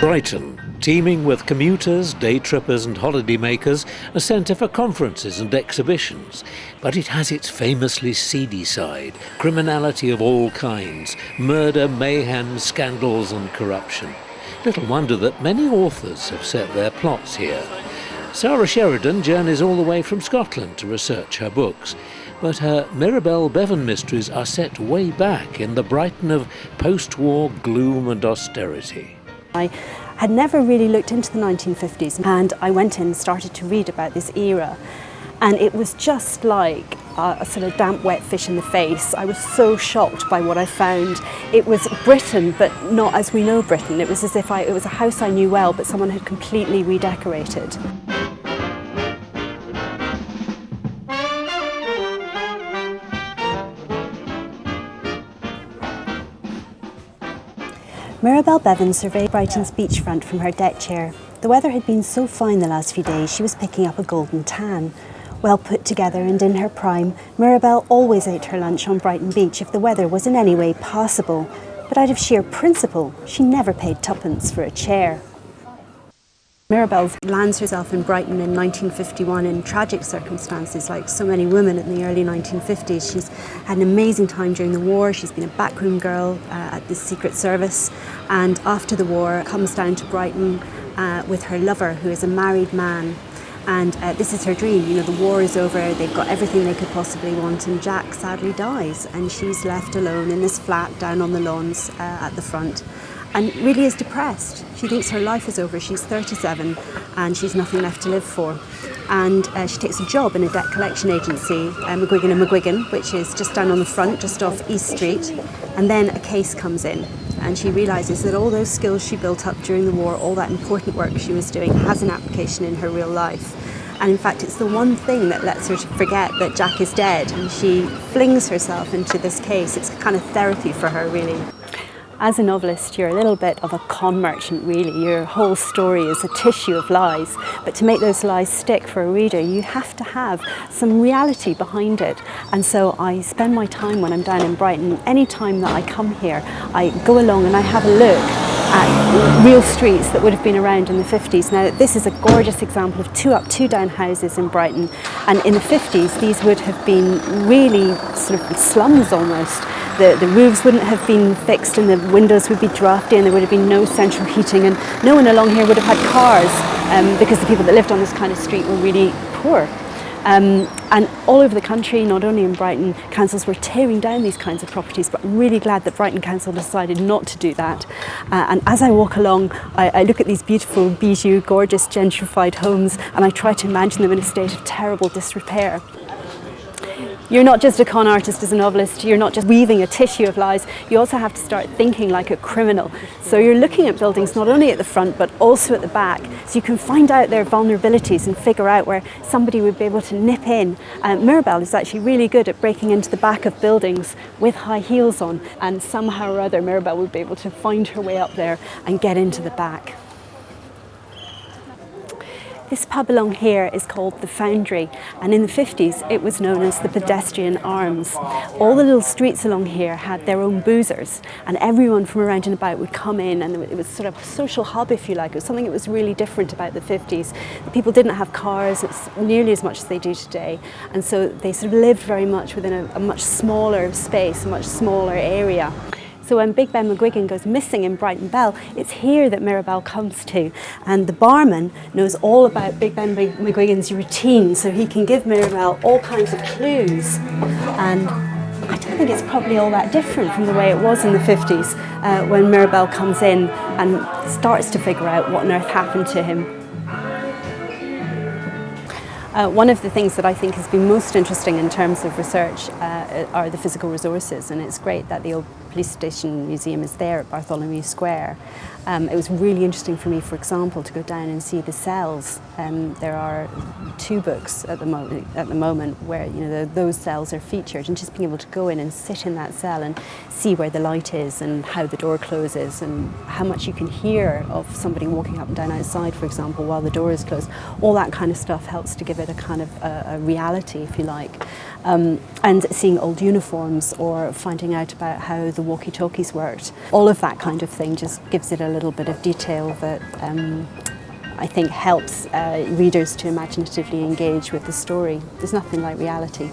Brighton, teeming with commuters, day trippers and holiday makers, a centre for conferences and exhibitions. But it has its famously seedy side, criminality of all kinds, murder, mayhem, scandals and corruption. Little wonder that many authors have set their plots here. Sara Sheridan journeys all the way from Scotland to research her books. But her Mirabelle Bevan mysteries are set way back in the Brighton of post-war gloom and austerity. I had never really looked into the 1950s, and I went in and started to read about this era, and it was just like a sort of damp wet fish in the face. I was so shocked by what I found. It was Britain, but not as we know Britain. It was as if it was a house I knew well, but someone had completely redecorated. Mirabelle Bevan surveyed Brighton's beachfront from her deck chair. The weather had been so fine the last few days, she was picking up a golden tan. Well put together and in her prime, Mirabelle always ate her lunch on Brighton Beach if the weather was in any way passable. But out of sheer principle, she never paid tuppence for a chair. Mirabelle lands herself in Brighton in 1951 in tragic circumstances, like so many women in the early 1950s. She's had an amazing time during the war. She's been a backroom girl at the Secret Service, and after the war comes down to Brighton with her lover, who is a married man. And this is her dream. You know, the war is over, they've got everything they could possibly want, and Jack sadly dies, and she's left alone in this flat down on the lawns at the front, and really is depressed. She thinks her life is over. She's 37 and she's nothing left to live for. And she takes a job in a debt collection agency, McGuigan & McGuigan, which is just down on the front, just off East Street. And then a case comes in, and she realises that all those skills she built up during the war, all that important work she was doing, has an application in her real life. And in fact, it's the one thing that lets her forget that Jack is dead, and she flings herself into this case. It's kind of therapy for her, really. As a novelist, you're a little bit of a con merchant, really. Your whole story is a tissue of lies. But to make those lies stick for a reader, you have to have some reality behind it. And so I spend my time when I'm down in Brighton, any time that I come here, I go along and I have a look at real streets that would have been around in the 50s. Now, this is a gorgeous example of two up, two down houses in Brighton. And in the 50s, these would have been really sort of slums almost. The roofs wouldn't have been fixed and the windows would be drafty, and there would have been no central heating, and no one along here would have had cars because the people that lived on this kind of street were really poor. And all over the country, not only in Brighton, councils were tearing down these kinds of properties, but I'm really glad that Brighton Council decided not to do that. And as I walk along, I look at these beautiful, bijou, gorgeous, gentrified homes, and I try to imagine them in a state of terrible disrepair. You're not just a con artist as a novelist, you're not just weaving a tissue of lies, you also have to start thinking like a criminal. So you're looking at buildings not only at the front but also at the back, so you can find out their vulnerabilities and figure out where somebody would be able to nip in. Mirabelle is actually really good at breaking into the back of buildings with high heels on, and somehow or other Mirabelle would be able to find her way up there and get into the back. This pub along here is called the Foundry, and in the 50s it was known as the Pedestrian Arms. All the little streets along here had their own boozers, and everyone from around and about would come in, and it was sort of a social hub, if you like. It was something that was really different about the 50s. The people didn't have cars nearly as much as they do today, and so they sort of lived very much within a much smaller space, a much smaller area. So when Big Ben McGuigan goes missing in Brighton Bell, it's here that Mirabelle comes to. And the barman knows all about Big Ben McGuigan's routine, so he can give Mirabelle all kinds of clues. And I don't think it's probably all that different from the way it was in the 50s when Mirabelle comes in and starts to figure out what on earth happened to him. One of the things that I think has been most interesting in terms of research are the physical resources, and it's great that the old police station museum is there at Bartholomew Square. It was really interesting for me, for example, to go down and see the cells. There are 2 books at the moment where those cells are featured, and just being able to go in and sit in that cell and see where the light is and how the door closes and how much you can hear of somebody walking up and down outside, for example, while the door is closed. All that kind of stuff helps to give it a kind of a reality, if you like. And seeing old uniforms or finding out about how the the walkie-talkies worked. All of that kind of thing just gives it a little bit of detail that I think helps readers to imaginatively engage with the story. There's nothing like reality.